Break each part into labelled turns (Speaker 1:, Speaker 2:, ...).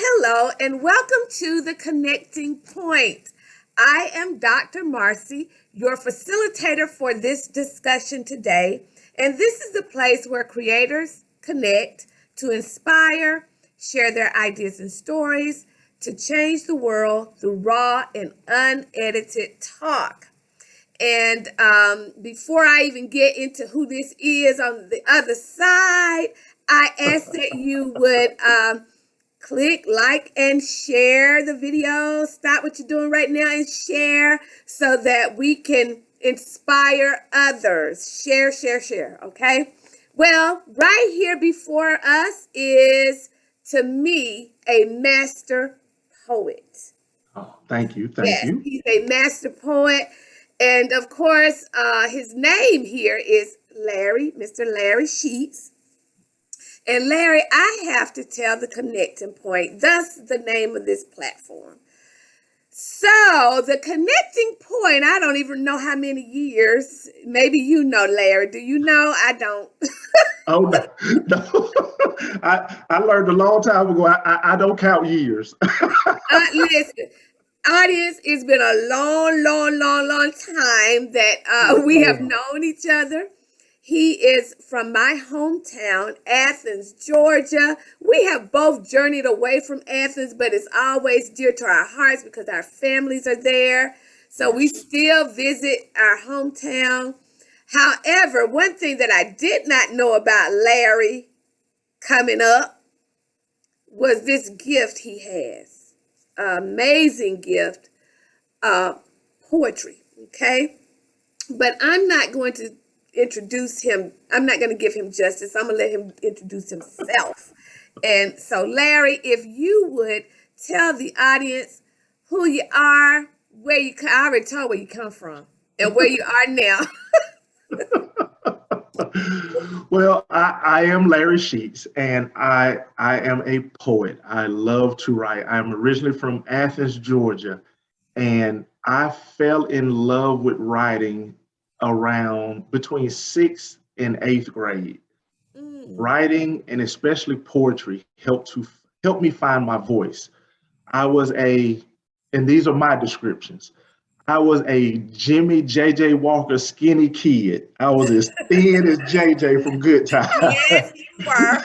Speaker 1: hello, and welcome to the Connecting Point. I am Dr. Marcy, your facilitator for this discussion today, and this is the place where creators connect to inspire, share their ideas and stories, to change the world through raw and unedited talk. And before I even get into who this is on the other side, I ask that you would click like and share the video. Stop what you're doing right now and share so that we can inspire others. Share, share, share. Okay. Well, right here before us is, to me, a master poet.
Speaker 2: Oh, thank you. Thank
Speaker 1: Yes,
Speaker 2: you.
Speaker 1: he's a master poet. And of course, his name here is Mr. Larry Sheats. And Larry, I have to tell the connecting point, thus the name of this platform. So the connecting point, I don't even know how many years. Maybe you know, Larry. Do you know? I don't.
Speaker 2: Oh no, no. I learned a long time ago. I don't count years.
Speaker 1: Listen, audience, it's been a long time that we have
Speaker 2: Yeah.
Speaker 1: known each other. He is from my hometown, Athens, Georgia. We have both journeyed away from Athens, but it's always dear to our hearts because our families are there. So we still visit our hometown. However, one thing that I did not know about Larry coming up was this gift he has. Amazing gift, poetry, okay? But I'm not going to introduce him. I'm not going to give him justice. I'm going to let him introduce himself. And so, Larry, if you would tell the audience who you are, where you come, I already told where you come from and where you are now.
Speaker 2: Well, I am Larry Sheats, and I am a poet. I love to write. I'm originally from Athens, Georgia, and I fell in love with writing around between sixth and eighth grade.
Speaker 1: Mm.
Speaker 2: Writing and especially poetry help me find my voice. I was a, and these are my descriptions. I was a Jimmy JJ Walker skinny kid. I was as thin as JJ from Good
Speaker 1: Yes,
Speaker 2: Times.
Speaker 1: you were.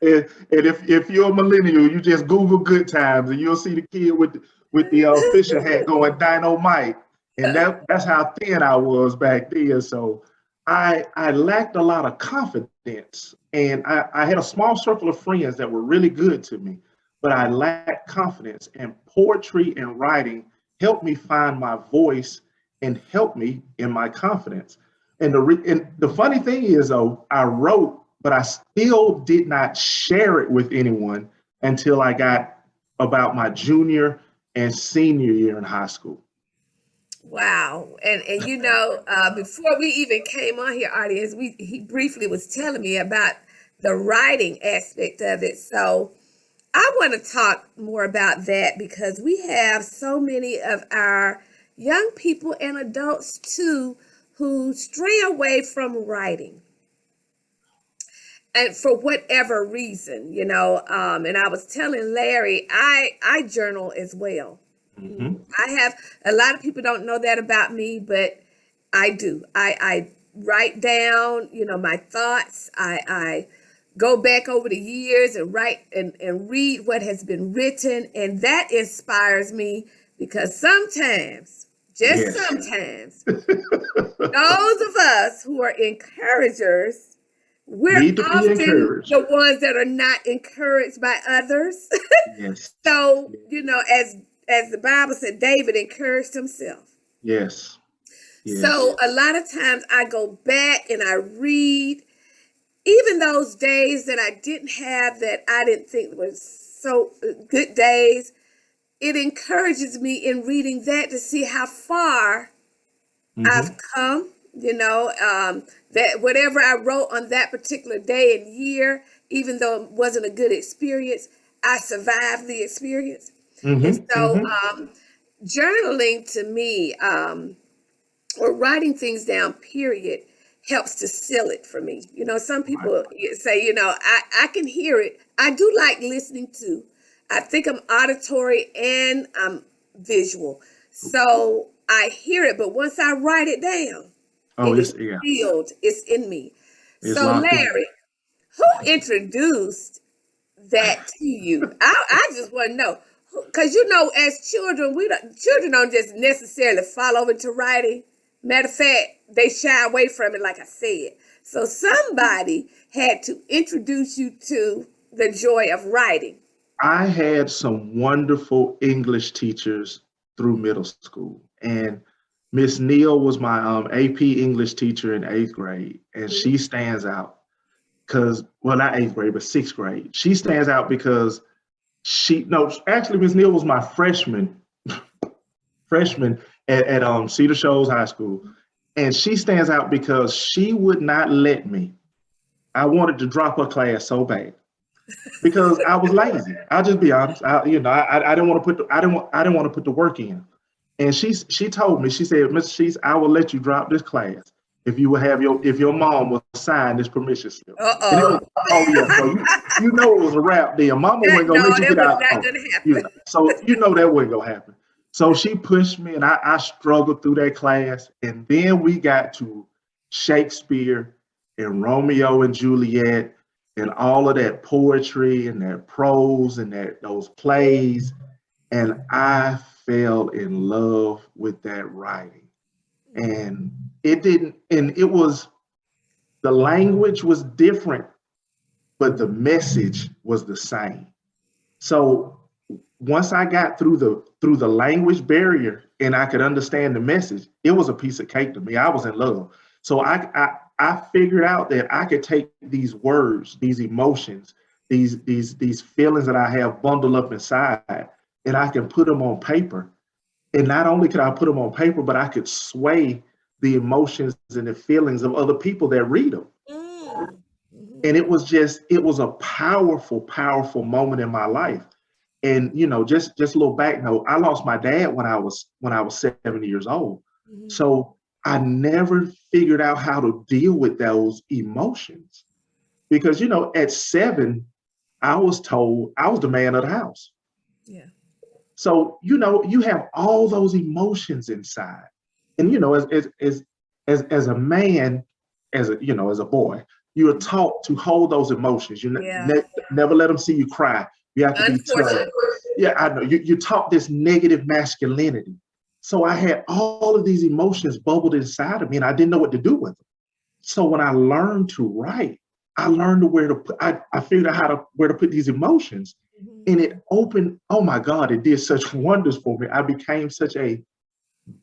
Speaker 2: And if you're a millennial, you just Google Good Times and you'll see the kid with the Fisher hat going dynamite. And that's how thin I was back then. So I lacked a lot of confidence, and I had a small circle of friends that were really good to me, but I lacked confidence. And poetry and writing helped me find my voice and helped me in my confidence. And the funny thing is, though, I wrote, but I still did not share it with anyone until I got about my junior and senior year in high school.
Speaker 1: Wow. And you know, before we even came on here, audience, he briefly was telling me about the writing aspect of it. So I want to talk more about that because we have so many of our young people and adults too who stray away from writing. And for whatever reason, and I was telling Larry, I journal as well.
Speaker 2: Hmm.
Speaker 1: I have a lot of people don't know that about me, but I do. I write down, my thoughts. I go back over the years and write and read what has been written, and that inspires me because sometimes, just
Speaker 2: Yes.
Speaker 1: sometimes, those of us who are encouragers, we're
Speaker 2: Need to be
Speaker 1: often
Speaker 2: encouraged.
Speaker 1: the ones that are not encouraged by others.
Speaker 2: Yes.
Speaker 1: So, as the Bible said, David encouraged himself.
Speaker 2: Yes. Yes.
Speaker 1: So a lot of times I go back and I read, even those days that I didn't have that I didn't think was so good days. It encourages me in reading that to see how far I've
Speaker 2: Hmm.
Speaker 1: come, that whatever I wrote on that particular day and year, even though it wasn't a good experience, I survived the experience. And
Speaker 2: Hmm.
Speaker 1: so
Speaker 2: Hmm.
Speaker 1: journaling to me, or writing things down, period, helps to seal it for me. Some
Speaker 2: Right.
Speaker 1: people say, I can hear it. I do like listening to. I think I'm auditory and I'm visual. So I hear it, but once I write it down,
Speaker 2: Oh,
Speaker 1: it is
Speaker 2: yeah,
Speaker 1: sealed. It's in me.
Speaker 2: it's
Speaker 1: So
Speaker 2: locked in.
Speaker 1: Larry, who introduced that to you? I just want to know. Because as children, children don't just necessarily fall over to writing. Matter of fact, they shy away from it, like I said. So somebody had to introduce you to the joy of writing.
Speaker 2: I had some wonderful English teachers through middle school, and Miss Neal was my AP English teacher in 8th grade, and
Speaker 1: Mhm.
Speaker 2: she stands out because, well, not 8th grade, but 6th grade. She stands out because no, actually, Miss Neal was my freshman at Cedar Shoals High School, and she stands out because she would not let me. I wanted to drop her class so bad because I was lazy. I'll just be honest. I didn't want to I didn't want to put the work in. And she told me, she said, Mr. Sheets, I will let you drop this class if you will have if your mom will sign this permission slip. And it was,
Speaker 1: Uh-oh.
Speaker 2: oh yeah, so you know it was a wrap then. Mama wasn't gonna
Speaker 1: No,
Speaker 2: let you
Speaker 1: that
Speaker 2: get
Speaker 1: was
Speaker 2: out.
Speaker 1: not
Speaker 2: Oh,
Speaker 1: going to happen.
Speaker 2: so that wasn't gonna happen. So she pushed me and I struggled through that class. And then we got to Shakespeare and Romeo and Juliet and all of that poetry and that prose and those plays. And I fell in love with that writing. And it was, the language was different, but the message was the same. So once I got through the language barrier and I could understand the message, it was a piece of cake to me. I was in love. So I figured out that I could take these words, these emotions, these feelings that I have bundled up inside, and I can put them on paper. And not only could I put them on paper, but I could sway the emotions and the feelings of other people that read them.
Speaker 1: Mm. Mhm.
Speaker 2: And it was a powerful, powerful moment in my life. And just a little back note, I lost my dad when I was 7 years old.
Speaker 1: Mhm.
Speaker 2: So I never figured out how to deal with those emotions because at 7, I was told I was the man of the house.
Speaker 1: Yeah.
Speaker 2: So you have all those emotions inside, and as a man, as a boy, you are taught to hold those emotions.
Speaker 1: Yeah.
Speaker 2: Never let them see you cry. You have to be tough.
Speaker 1: Unfortunately.
Speaker 2: Yeah, I know. You're taught this negative masculinity. So I had all of these emotions bubbled inside of me, and I didn't know what to do with them. So when I learned to write, I learned where to put. I figured out where to put these emotions,
Speaker 1: Mhm.
Speaker 2: and it opened. Oh my God! It did such wonders for me. I became such a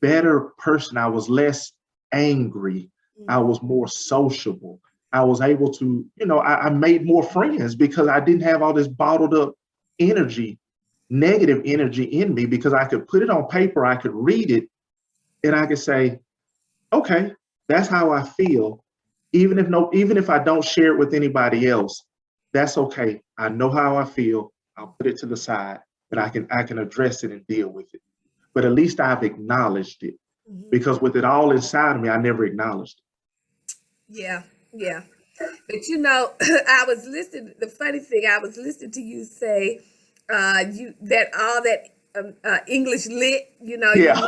Speaker 2: better person. I was less angry. I
Speaker 1: Mhm.
Speaker 2: was more sociable. I was able to, I made more friends because I didn't have all this bottled up energy, negative energy in me because I could put it on paper, I could read it, and I could say, okay, that's how I feel. Even if I don't share it with anybody else, that's okay. I know how I feel. I'll put it to the side, but I can address it and deal with it. But at least I've acknowledged it
Speaker 1: Mhm.
Speaker 2: because with it all inside of me, I never acknowledged it.
Speaker 1: Yeah. Yeah. But I was listening. The funny thing, I was listening to you say, you that all that English lit.
Speaker 2: Yeah,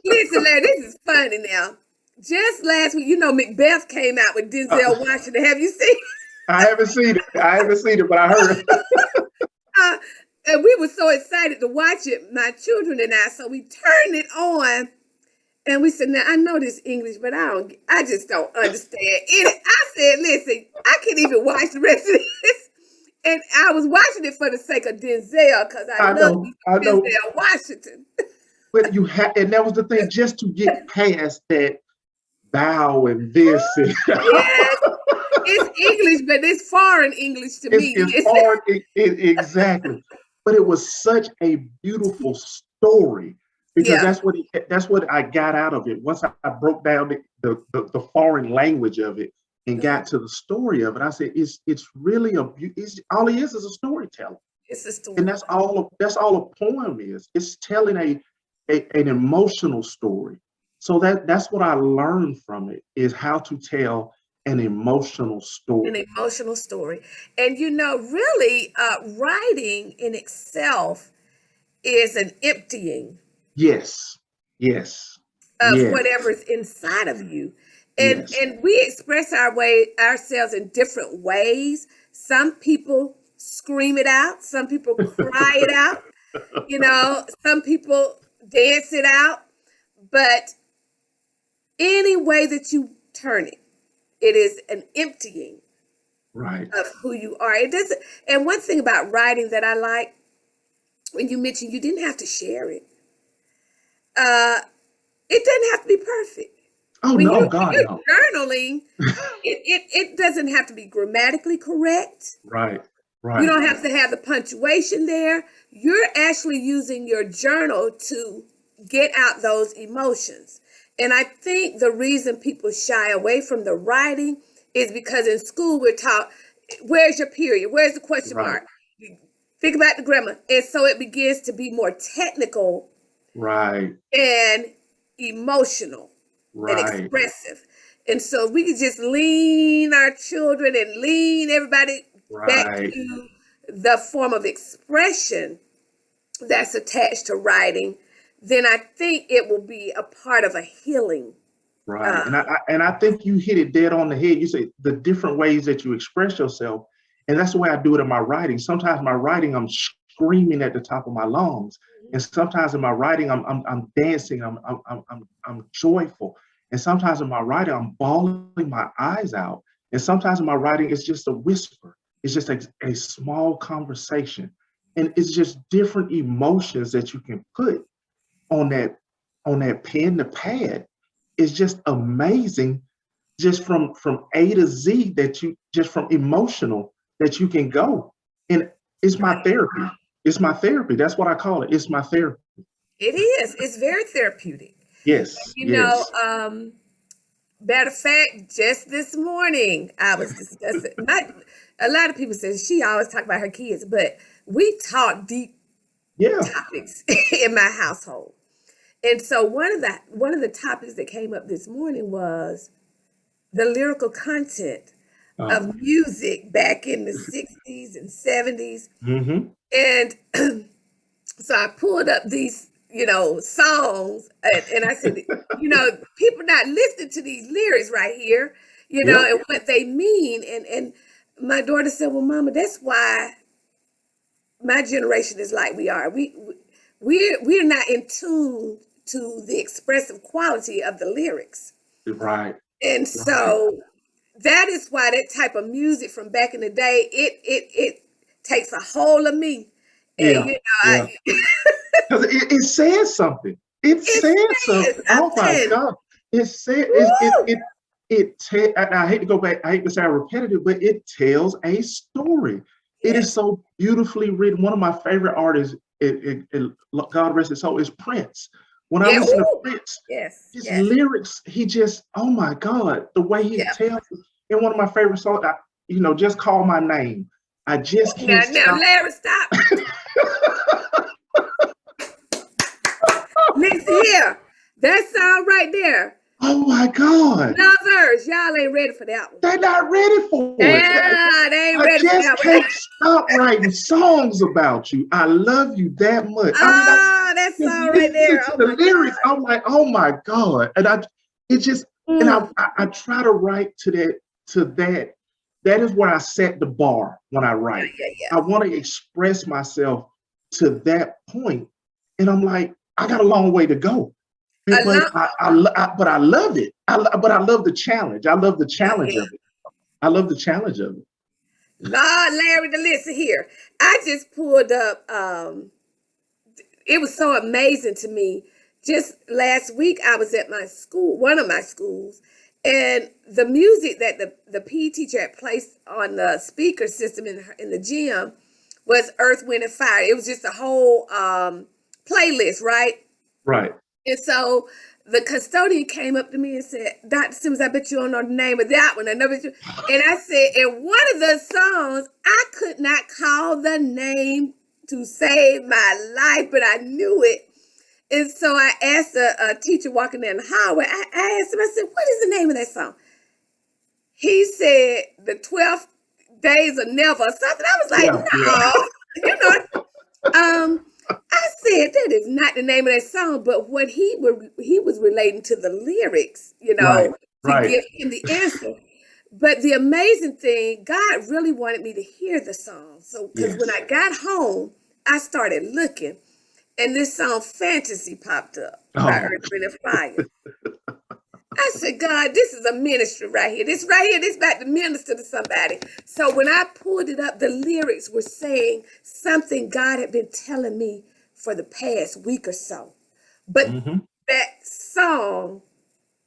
Speaker 1: Listen, Larry, this is funny now. Just last week, Macbeth came out with Denzel Washington. Have you seen?
Speaker 2: I haven't seen it. I haven't seen it, but I heard it.
Speaker 1: Uh, and we were so excited to watch it, my children and I. So we turned it on, and we said, "Now I know this English, but I just don't understand it." I said, "Listen, I can't even watch the rest of this." And I was watching it for the sake of Denzel because I
Speaker 2: I
Speaker 1: love
Speaker 2: know,
Speaker 1: me
Speaker 2: I
Speaker 1: some
Speaker 2: know.
Speaker 1: Denzel Washington.
Speaker 2: But and that was the thing, just to get past that bow and this, and
Speaker 1: Yes, it's English, but it's foreign English to me.
Speaker 2: it's hard. Exactly. But it was such a beautiful story because
Speaker 1: Yeah.
Speaker 2: that's what I got out of it. Once I broke down the foreign language of it and
Speaker 1: Uh-huh.
Speaker 2: got to the story of it, I said it's really all he is a storyteller.
Speaker 1: It's a
Speaker 2: And
Speaker 1: story.
Speaker 2: that's all a poem is. It's telling an emotional story. So that's what I learned from it, is how to tell an emotional
Speaker 1: An
Speaker 2: story.
Speaker 1: emotional story. And really, writing in itself is an emptying
Speaker 2: Yes, yes,
Speaker 1: of
Speaker 2: yes,
Speaker 1: whatever's inside of you. And
Speaker 2: yes.
Speaker 1: we express ourselves in different ways. Some people scream it out, some people cry it out, some people dance it out. But any way that you turn it, it is an emptying
Speaker 2: Right,
Speaker 1: of who you are. It doesn't. And one thing about writing that I like, when you mentioned you didn't have to share it, uh, it doesn't have to be perfect.
Speaker 2: oh
Speaker 1: When
Speaker 2: no,
Speaker 1: you're
Speaker 2: God, no.
Speaker 1: journaling, it doesn't have to be grammatically correct.
Speaker 2: Right,
Speaker 1: You
Speaker 2: right,
Speaker 1: don't have to have the punctuation there. You're actually using your journal to get out those emotions. And I think the reason people shy away from the writing is because in school we're taught, where's your period? Where's the question
Speaker 2: right,
Speaker 1: mark? Think about the grammar. And so it begins to be more technical
Speaker 2: right,
Speaker 1: and emotional and
Speaker 2: right,
Speaker 1: expressive. And so we could just lean our children and lean everybody back
Speaker 2: right,
Speaker 1: to the form of expression that's attached to writing, then I think it will be a part of a healing.
Speaker 2: right.
Speaker 1: Uh,
Speaker 2: And I think you hit it dead on the head. You say the different ways that you express yourself, and that's the way I do it in my writing. Sometimes my writing, I'm screaming at the top of my lungs, and sometimes in my writing, I'm dancing, I'm joyful, and sometimes in my writing, I'm bawling my eyes out, and sometimes in my writing, it's just a whisper. It's just a small conversation, and it's just different emotions that you can put on that pen to pad. Is just amazing, just from A to Z, that you just from emotional that you can go. And it's my therapy. It's my therapy. That's what I call it. It's my therapy.
Speaker 1: it is. It's very therapeutic.
Speaker 2: Yes,
Speaker 1: You know,
Speaker 2: yes.
Speaker 1: matter of fact, just this morning I was discussing. Not a lot of people say she always talk about her kids, but we talk deep
Speaker 2: Yeah.
Speaker 1: topics in my household. And so one of the topics that came up this morning was the lyrical content
Speaker 2: Oh.
Speaker 1: of music back in the 60s and 70s.
Speaker 2: Mm-hmm.
Speaker 1: And so I pulled up these, songs, and I said, people not listening to these lyrics right here,
Speaker 2: Yep.
Speaker 1: and what they mean. And my daughter said, well, Mama, that's why my generation is like we are. We're not in tune to the expressive quality of the lyrics.
Speaker 2: Right.
Speaker 1: And
Speaker 2: Right.
Speaker 1: so that is why that type of music from back in the day, it takes a hold of me. And
Speaker 2: Yeah. Yeah. Because it says something. It
Speaker 1: it
Speaker 2: said something.
Speaker 1: says
Speaker 2: Oh my
Speaker 1: something.
Speaker 2: God. It said
Speaker 1: Woo!
Speaker 2: I hate to go back, I hate to sound repetitive, but it tells a story. It is
Speaker 1: Yes.
Speaker 2: so beautifully written. One of my favorite artists, God rest his soul, is Prince. When I
Speaker 1: Yeah.
Speaker 2: listen to
Speaker 1: Ooh.
Speaker 2: Prince,
Speaker 1: Yes.
Speaker 2: his
Speaker 1: Yes.
Speaker 2: lyrics, he just, oh my God, the way he
Speaker 1: Yeah.
Speaker 2: tells. In one of my favorite songs, just call my name. I just
Speaker 1: Now,
Speaker 2: can't
Speaker 1: now,
Speaker 2: stop.
Speaker 1: Larry, stop. Listen here. That song right there.
Speaker 2: Oh my God.
Speaker 1: Lovers, y'all ain't ready for that one.
Speaker 2: They're not ready for it.
Speaker 1: Yeah, they ain't
Speaker 2: I
Speaker 1: ready for
Speaker 2: just
Speaker 1: that one.
Speaker 2: can't stop writing songs about you. I love you that much. I mean, I
Speaker 1: Ah, that
Speaker 2: just
Speaker 1: song right
Speaker 2: listen
Speaker 1: there.
Speaker 2: to
Speaker 1: Oh
Speaker 2: the
Speaker 1: my
Speaker 2: lyrics.
Speaker 1: God.
Speaker 2: I'm like, oh my God. And it just, and
Speaker 1: Mm.
Speaker 2: I try to write to that. That is where I set the bar when I
Speaker 1: Yeah,
Speaker 2: write.
Speaker 1: yeah,
Speaker 2: I
Speaker 1: yeah.
Speaker 2: want to express myself to that point. And I'm like, I got a long way to go.
Speaker 1: A
Speaker 2: But
Speaker 1: lump.
Speaker 2: but I love it. But I love the challenge. I love the
Speaker 1: Yeah,
Speaker 2: challenge
Speaker 1: yeah.
Speaker 2: of it. I love the challenge of it.
Speaker 1: Lord, Larry, to listen here. I just pulled up. It was so amazing to me. Just last week, I was at my school, one of my schools, and the music that the PE teacher had placed on the speaker system in the gym was Earth, Wind, and Fire. It was just a whole playlist, right?
Speaker 2: Right.
Speaker 1: And so the custodian came up to me and said, Dr. Simmons, I bet you don't know the name of that one. And I said, in one of the songs, I could not call the name to save my life, but I knew it. And so I asked a teacher walking down the hallway, I asked him, I said, what is the name of that song? he said the 12 days of never or something. I was like,
Speaker 2: Yeah, yeah.
Speaker 1: no, you know. I said that is not the name of that song, but what he was relating to the lyrics, you
Speaker 2: Right,
Speaker 1: know, to
Speaker 2: right.
Speaker 1: give him the answer. But the amazing thing, God really wanted me to hear the song. So, because when
Speaker 2: Yes.
Speaker 1: I got home, I started looking, and this song "Fantasy" popped up by
Speaker 2: Oh,
Speaker 1: Earth, Wind, and Fire. I said, God, this is a ministry right here. This right here, this about to minister to somebody. So when I pulled it up, the lyrics were saying something God had been telling me for the past week or so. But
Speaker 2: hmm,
Speaker 1: that song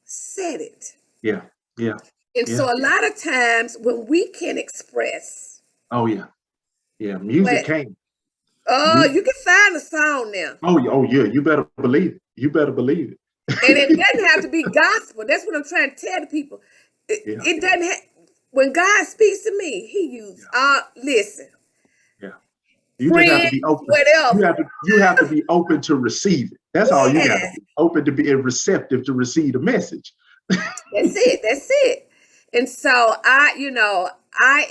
Speaker 1: said it.
Speaker 2: yeah, yeah,
Speaker 1: And
Speaker 2: yeah.
Speaker 1: so a lot of times when we can express
Speaker 2: Oh, yeah, yeah. Music
Speaker 1: what,
Speaker 2: came.
Speaker 1: oh,
Speaker 2: Music.
Speaker 1: you can find a song now.
Speaker 2: Oh, oh, yeah. You better believe it. You better believe
Speaker 1: And it
Speaker 2: it.
Speaker 1: doesn't have to be gospel. That's what I'm trying to tell the people.
Speaker 2: Yeah,
Speaker 1: It doesn't have, when God speaks to me, he uses,
Speaker 2: yeah,
Speaker 1: listen,
Speaker 2: yeah. You just have to
Speaker 1: friends,
Speaker 2: be open.
Speaker 1: whatever.
Speaker 2: You have to be open to receive it. That's all you got to
Speaker 1: Yeah,
Speaker 2: be. Open to be receptive to receive the message.
Speaker 1: that's it. That's it. And so I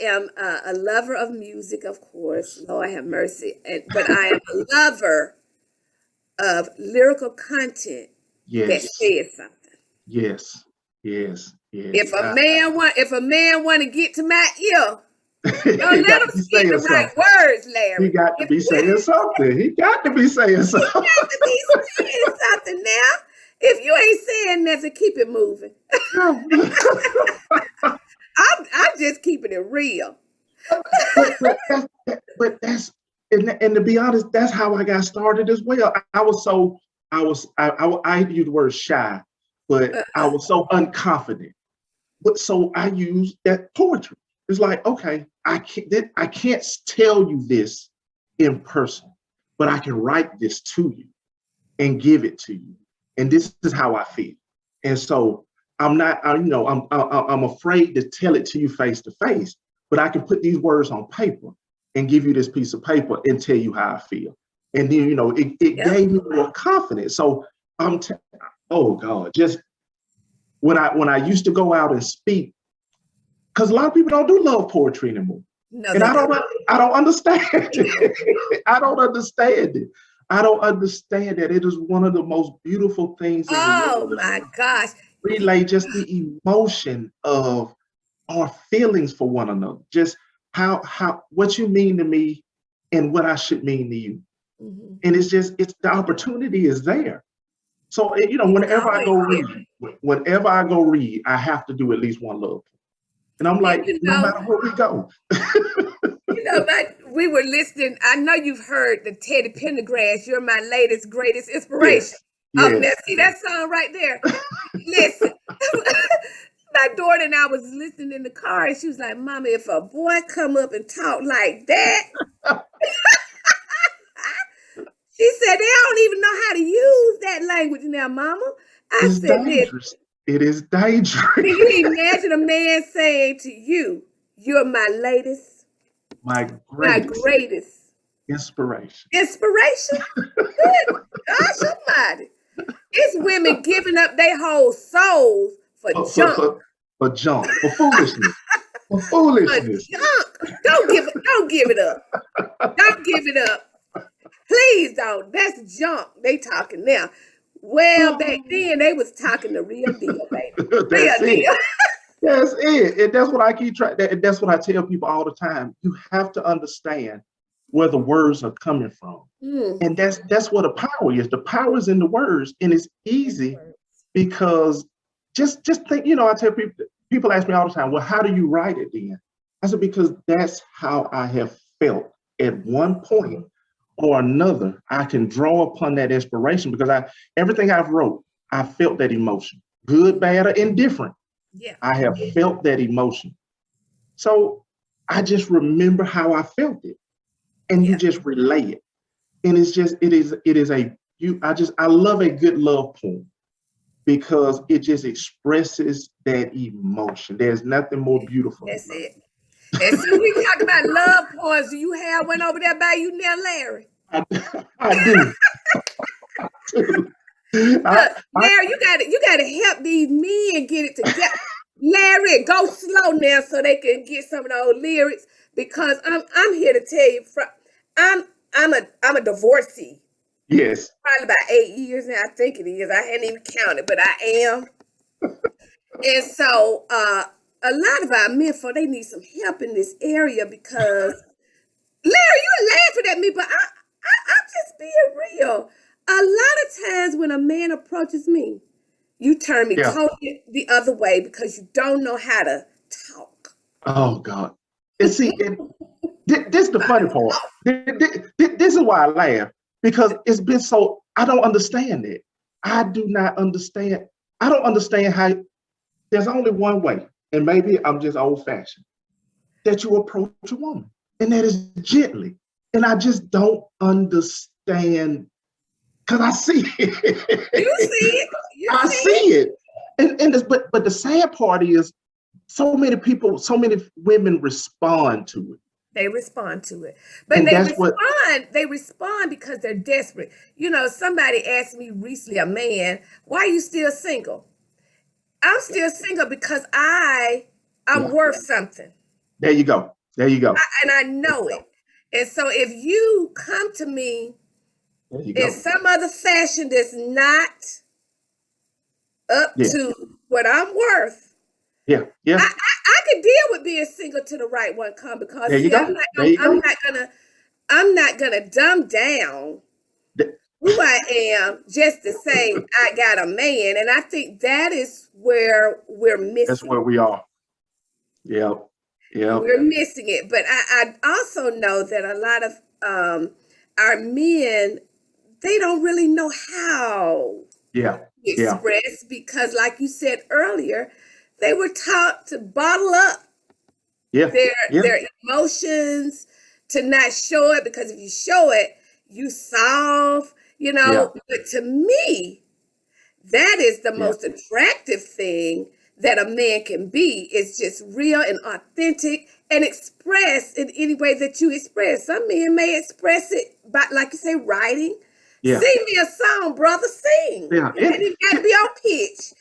Speaker 1: am a lover of music, of course.
Speaker 2: Yes.
Speaker 1: Lord have mercy. But I am a lover of lyrical content that
Speaker 2: Yes.
Speaker 1: says something.
Speaker 2: Yes. Yes.
Speaker 1: If
Speaker 2: Yes.
Speaker 1: a man want to get to my ear, don't
Speaker 2: He
Speaker 1: let
Speaker 2: got
Speaker 1: him
Speaker 2: to be
Speaker 1: spit the
Speaker 2: saying
Speaker 1: right
Speaker 2: something.
Speaker 1: words,
Speaker 2: He
Speaker 1: Larry.
Speaker 2: got to
Speaker 1: If
Speaker 2: be saying something. He got to be saying
Speaker 1: he
Speaker 2: something.
Speaker 1: got to be saying something now. If you ain't saying nothing, keep it moving. I'm just keeping it real.
Speaker 2: but that's and to be honest, that's how I got started as well. I was so I use the word shy, but I was so unconfident. But so I used that poetry. It's like, okay, I can't tell you this in person, but I can write this to you and give it to you. And this is how I feel. And so I'm not, I'm afraid to tell it to you face to face, but I can put these words on paper and give you this piece of paper and tell you how I feel. And then, it
Speaker 1: Yep.
Speaker 2: gave me more confidence. So oh God, just when I used to go out and speak, because a lot of people don't do love poetry anymore.
Speaker 1: No,
Speaker 2: And
Speaker 1: they don't.
Speaker 2: I don't understand
Speaker 1: They don't.
Speaker 2: it. I don't understand it. I don't understand that it is one of the most beautiful things in the
Speaker 1: Oh
Speaker 2: world is
Speaker 1: my gosh.
Speaker 2: relay just the emotion of our feelings for one another. Just how what you mean to me and what I should mean to you.
Speaker 1: Mhm.
Speaker 2: And it's the opportunity is there. So
Speaker 1: It's always there.
Speaker 2: whenever I go read, I have to do at least one love. And I'm
Speaker 1: And
Speaker 2: like, no matter where we go.
Speaker 1: we were listening. I know you've heard the Teddy Pendergrass, "You're My Latest Greatest Inspiration."
Speaker 2: Yes,
Speaker 1: Now
Speaker 2: yes.
Speaker 1: see that song right there. Listen, my daughter and I was listening in the car, and she was like, "Mama, if a boy come up and talk like that," she said, "they don't even know how to use that language now, Mama." I
Speaker 2: It's
Speaker 1: said, "Listen,
Speaker 2: dangerous. It is dangerous.
Speaker 1: can you imagine a man saying to you, 'You're my latest,
Speaker 2: My
Speaker 1: my
Speaker 2: greatest
Speaker 1: greatest
Speaker 2: inspiration.
Speaker 1: inspiration?'" Good gosh almighty. It's women giving up their whole souls for
Speaker 2: For, for,
Speaker 1: junk.
Speaker 2: for, for junk, for foolishness, for
Speaker 1: For
Speaker 2: foolishness.
Speaker 1: junk. Don't give it up. Don't give it up. Please don't. That's junk. They talking now. Well, back then they was talking the real deal, baby. Real
Speaker 2: That's it.
Speaker 1: deal.
Speaker 2: That's it. And that's what I keep trying. That's what I tell people all the time. You have to understand where the words are coming from.
Speaker 1: Mm.
Speaker 2: And that's what the power is. The power is in the words. And it's easy because just think, I tell people ask me all the time, well, how do you write it then? I said, because that's how I have felt at one point or another. I can draw upon that inspiration because everything I've wrote, I felt that emotion, good, bad, or indifferent.
Speaker 1: Yeah.
Speaker 2: I have felt that emotion. So I just remember how I felt it. And you
Speaker 1: Yeah.
Speaker 2: just relay it. And I love a good love poem because it just expresses that emotion. There's nothing more beautiful than
Speaker 1: That's
Speaker 2: love.
Speaker 1: it. And since we talk about love poems, do you have one over there by you now, Larry?
Speaker 2: I do.
Speaker 1: Look,
Speaker 2: I,
Speaker 1: Larry, you gotta help these men get it together. Larry, go slow now so they can get some of those lyrics because I'm here to tell you from I'm I'm a divorcee.
Speaker 2: Yes.
Speaker 1: Probably about 8 years now. I think it is. I hadn't even counted, but I am. And so a lot of our men for they need some help in this area because Larry, you're laughing at me, but I'm just being real. A lot of times when a man approaches me, you turn me
Speaker 2: Yeah.
Speaker 1: totally the other way because you don't know how to talk.
Speaker 2: Oh God. And see, this is the funny part. This is why I laugh because it's been so. I don't understand it. I do not understand. I don't understand how there's only one way, and maybe I'm just old fashioned, that you approach a woman, and that is gently. And I just don't understand because I see
Speaker 1: You
Speaker 2: it.
Speaker 1: see it. You
Speaker 2: I
Speaker 1: see
Speaker 2: see
Speaker 1: it.
Speaker 2: it. And but the sad part is so many people, so many women respond to it.
Speaker 1: They respond to it. But
Speaker 2: And that's what,
Speaker 1: they respond because they're desperate. You know, somebody asked me recently, a man, why are you still single? I'm still single because I'm
Speaker 2: yeah,
Speaker 1: worth something.
Speaker 2: there you go. There you go.
Speaker 1: And I know it. And so if you come to me
Speaker 2: There you
Speaker 1: in
Speaker 2: go.
Speaker 1: some other fashion that's not up
Speaker 2: Yeah,
Speaker 1: to what I'm worth,
Speaker 2: yeah, yeah.
Speaker 1: I could deal with being single to the right one come because
Speaker 2: There you
Speaker 1: see,
Speaker 2: go. There you go.
Speaker 1: I'm not gonna dumb down
Speaker 2: Th-
Speaker 1: who I am just to say I got a man. And I think that is where we're
Speaker 2: That's
Speaker 1: missing.
Speaker 2: where we are. Yep. Yep.
Speaker 1: We're missing it. But I also know that a lot of our men, they don't really know how
Speaker 2: Yeah.
Speaker 1: to
Speaker 2: Yeah.
Speaker 1: express because, like you said earlier, they were taught to bottle up
Speaker 2: Yeah.
Speaker 1: their
Speaker 2: Yeah.
Speaker 1: their emotions, to not show it because if you show it, you solve, you
Speaker 2: Yeah.
Speaker 1: know. But to me, that is the
Speaker 2: Yeah.
Speaker 1: most attractive thing that a man can be. It's just real and authentic and express in any way that you express. Some men may express it by, like you say, writing.
Speaker 2: Yeah.
Speaker 1: Sing me a song, brother, sing.
Speaker 2: Yeah.
Speaker 1: It ain't even got to be on pitch.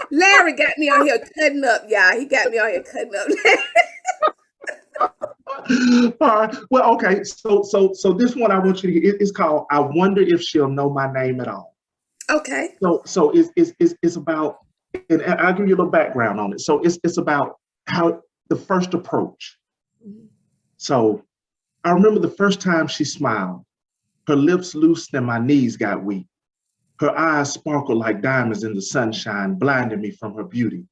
Speaker 1: Larry got me on here cutting up, y'all. He got me on here cutting up.
Speaker 2: All right. Well, okay. So this one I want you to get. It's called "I Wonder If She'll Know My Name at All."
Speaker 1: Okay.
Speaker 2: So it's about, and I'll give you a little background on it. So it's about how the first approach. So I remember the first time she smiled. Her lips loosed and my knees got weak. Her eyes sparkled like diamonds in the sunshine, blinding me from her beauty.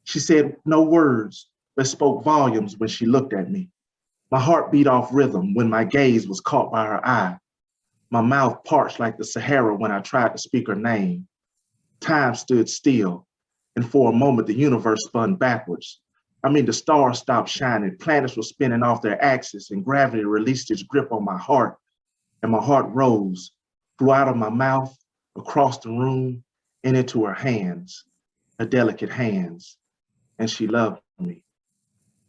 Speaker 2: She said no words, but spoke volumes when she looked at me. My heart beat off rhythm when my gaze was caught by her eye. My mouth parched like the Sahara when I tried to speak her name. Time stood still, and for a moment the universe spun backwards. I mean, the stars stopped shining, planets were spinning off their axis, and gravity released its grip on my heart, and my heart rose, flew out of my mouth, across the room, and into her hands, her delicate hands, and she loved me.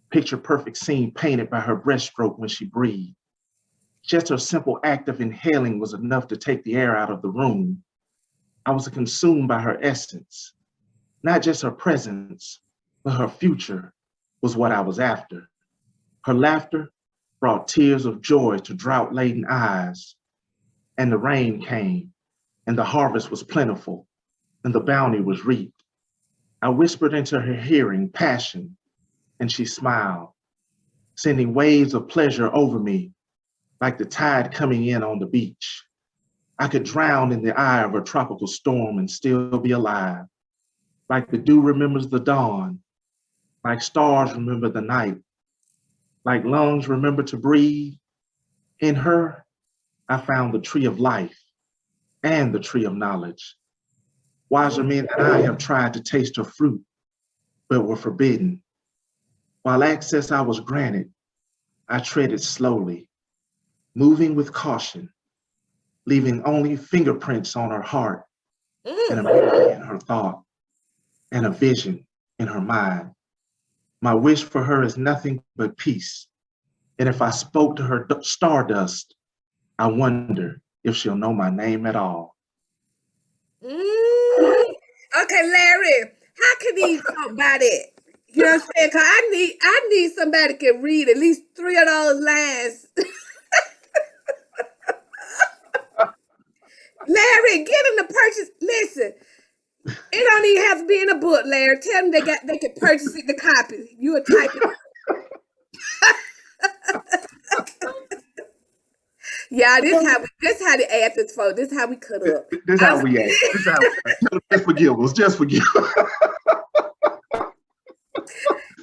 Speaker 2: Picture perfect scene painted by her breaststroke when she breathed. Just her simple act of inhaling was enough to take the air out of the room. I was consumed by her essence. Not just her presence, but her future was what I was after. Her laughter brought tears of joy to drought-laden eyes. And the rain came, and the harvest was plentiful, and the bounty was reaped. I whispered into her hearing passion, and she smiled, sending waves of pleasure over me like the tide coming in on the beach. I could drown in the eye of a tropical storm and still be alive. Like the dew remembers the dawn, like stars remember the night, like lungs remember to breathe. In her, I found the tree of life and the tree of knowledge. Wiser men than I have tried to taste her fruit, but were forbidden. While access I was granted, I treaded slowly, moving with caution, leaving only fingerprints on her heart and a
Speaker 1: Mm.
Speaker 2: memory in her thought and a vision in her mind. My wish for her is nothing but peace. And if I spoke to her stardust, I wonder if she'll know my name at all.
Speaker 1: Mm. Okay, Larry, how can these folk buy that? You know what I'm saying? Cause I need somebody that can read at least 3 of those lines. Larry, get them to purchase. Listen, it don't even have to be in a book, Larry. Tell them they can purchase it, the copy. You will type it. Yeah, this how the Athens folk. This how we cut up.
Speaker 2: This how we act. This how we act. Just forgive us. Just forgive us.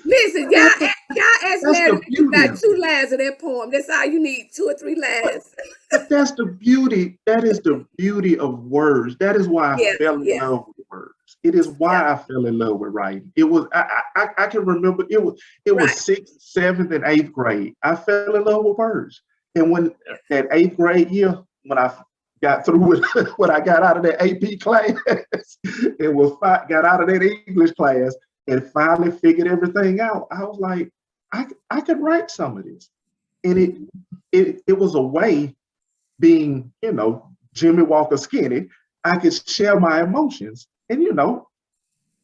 Speaker 1: Listen, y'all ask
Speaker 2: That's
Speaker 1: Larry
Speaker 2: the
Speaker 1: to do
Speaker 2: beauty.
Speaker 1: about 2 lines of that poem. That's all you need, 2 or 3 lines.
Speaker 2: But that's the beauty. That is the beauty of words. That is why I fell in
Speaker 1: Yeah.
Speaker 2: love with words. It is why I fell in love with writing. It was I can remember it was
Speaker 1: Right.
Speaker 2: 6th, 7th, and 8th grade. I fell in love with words. And when that 8th grade year, when I got through with what I got out of that AP class, got out of that English class and finally figured everything out, I was like, I could write some of this. And it was a way, being, Jimmy Walker skinny, I could share my emotions. And,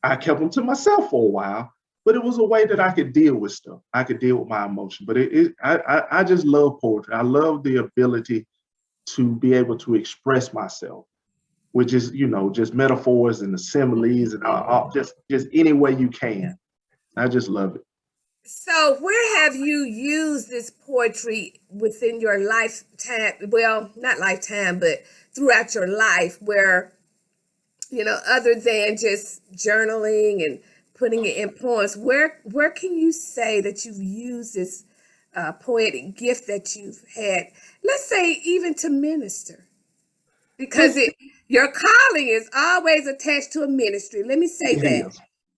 Speaker 2: I kept them to myself for a while, but it was a way that I could deal with stuff. I could deal with my emotion. But I just love poetry. I love the ability to be able to express myself, which is, just metaphors and the similes and just any way you can. I just love it.
Speaker 1: So where have you used this poetry within your lifetime? Well, not lifetime, but throughout your life, where, other than just journaling and putting it in poems, where can you say that you've used this poetic gift that you've had, let's say even to minister? Because your calling is always attached to a ministry. Let me say that.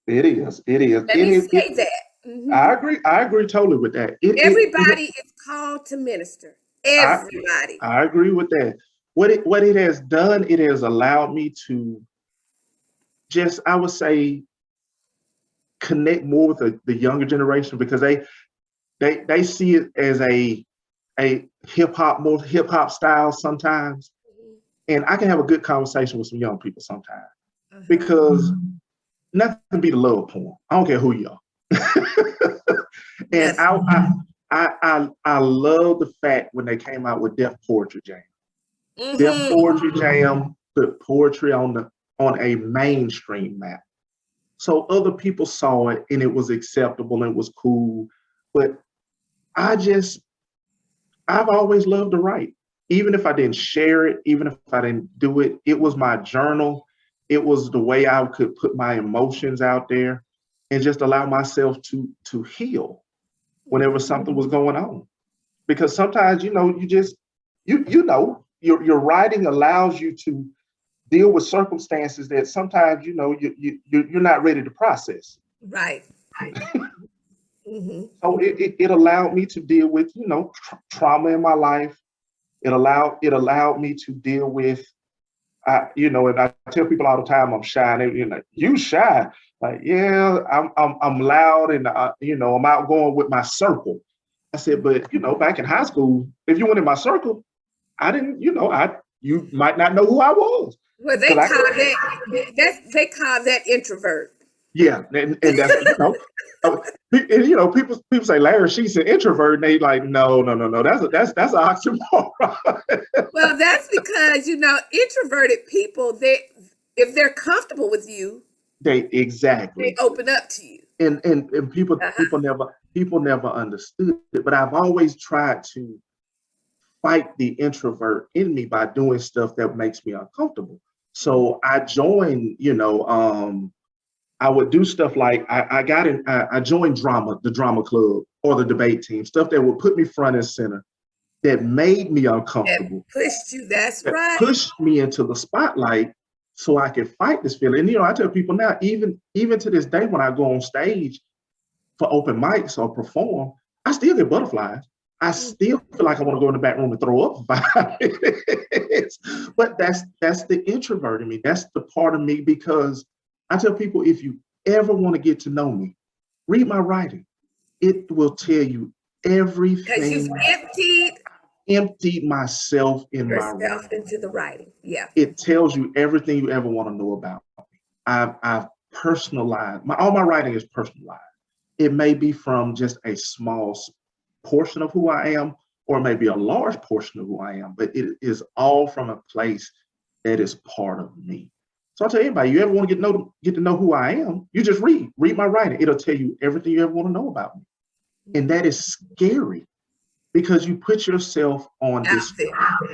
Speaker 2: It is.
Speaker 1: Let me say that. Mm-hmm.
Speaker 2: I agree totally with that.
Speaker 1: Everybody is called to minister. Everybody.
Speaker 2: I agree with that. What it has done, it has allowed me to just, I would say, connect more with the younger generation, because they see it as a more hip hop style sometimes. Mm-hmm. And I can have a good conversation with some young people sometimes, because nothing beat a love poem. I don't care who you are. And I love the fact when they came out with Def Poetry Jam. Mm-hmm. Def Poetry Jam put poetry on a mainstream map. So other people saw it and it was acceptable and it was cool. But I've always loved to write. Even if I didn't share it, even if I didn't do it, it was my journal. It was the way I could put my emotions out there and just allow myself to heal whenever something was going on. Because sometimes, your writing allows you to deal with circumstances that sometimes, you're not ready to process.
Speaker 1: Right. Mm-hmm.
Speaker 2: So it allowed me to deal with, trauma in my life. It allowed me to deal with, and I tell people all the time I'm shy, and they're like, "You shy?" Like, yeah, I'm loud, and I'm outgoing with my circle. I said, but back in high school, if you went in my circle, I didn't, you might not know who I was.
Speaker 1: Well, they call that introvert.
Speaker 2: Yeah, and that's people say Larry Sheats an introvert, and they like, no, that's an oxymoron.
Speaker 1: Well, that's because introverted people, if they're comfortable with you,
Speaker 2: they
Speaker 1: open up to you.
Speaker 2: And people never understood it, but I've always tried to fight the introvert in me by doing stuff that makes me uncomfortable. So I joined, I would do stuff like I joined the drama club or the debate team, stuff that would put me front and center, that made me uncomfortable.
Speaker 1: That pushed you, that's right.
Speaker 2: Pushed me into the spotlight so I could fight this feeling. And, I tell people now, even to this day, when I go on stage for open mics or perform, I still get butterflies. I still feel like I want to go in the back room and throw up for 5 minutes. But that's the introvert in me. That's the part of me, because I tell people, if you ever want to get to know me, read my writing. It will tell you everything.
Speaker 1: Because you've
Speaker 2: emptied myself in my writing.
Speaker 1: Into the writing. Yeah.
Speaker 2: It tells you everything you ever want to know about me. I've personalized, all my writing is personalized. It may be from just a small portion of who I am, or maybe a large portion of who I am, but it is all from a place that is part of me. So I'll tell anybody, you ever want to get to know who I am, you just read my writing. It'll tell you everything you ever want to know about me. And that is scary because you put yourself on this,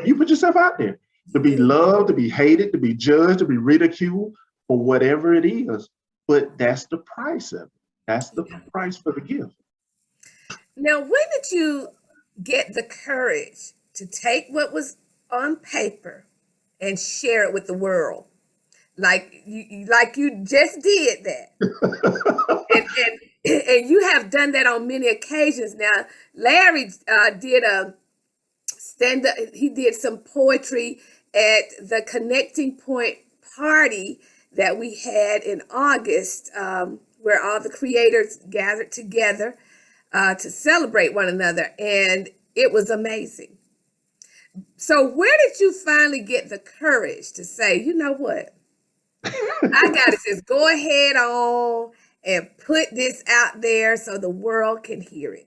Speaker 2: you put yourself out there to be loved, to be hated, to be judged, to be ridiculed, or whatever it is. But that's the price of it. That's the price for the gift.
Speaker 1: Now, when did you get the courage to take what was on paper and share it with the world? Like you just did that. and you have done that on many occasions. Now, Larry did a stand-up, he did some poetry at the Connecting Point party that we had in August, where all the creators gathered together to celebrate one another, and it was amazing. So where did you finally get the courage to say, you know what, I gotta just go ahead on and put this out there so the world can hear it?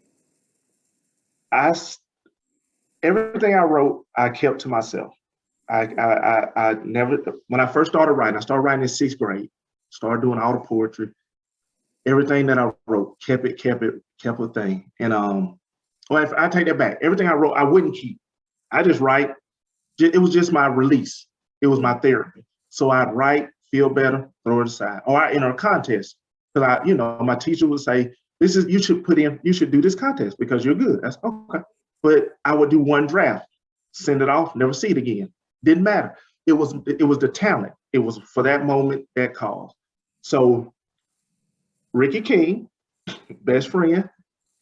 Speaker 2: Everything I wrote, I kept to myself. I never, when I first started writing in 6th grade, started doing all the poetry. Everything that I wrote, kept a thing. And well, I take that back. Everything I wrote, I wouldn't keep. I just write. It was just my release. It was my therapy. So I'd write, feel better, throw it aside. Or I enter a contest. Because my teacher would say, you should do this contest because you're good. That's okay. But I would do one draft, send it off, never see it again. Didn't matter. It was the talent. It was for that moment, that cause. So Ricky King, best friend,